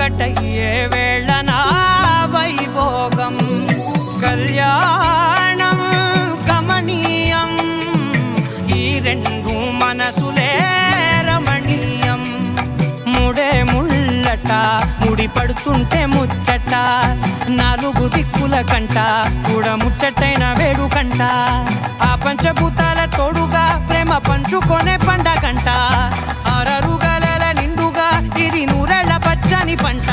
ఒక్కటయ్యే వేళన వైభోగం కళ్యాణం కమనీయం ఈ రెండు మనసులే రమణీయం ముడే ముళ్ళట ముడి పడుతుంటే ముచ్చట నాలుగు దిక్కుల కంట చూడ ముచ్చటైన వేడుకంట ఆ పంచభూతాల తోడుగా ప్రేమ పంచుకొనే పండగంట ఆరరుగల నిండుగా ఇది నూరెళ్ళ పచ్చని పంట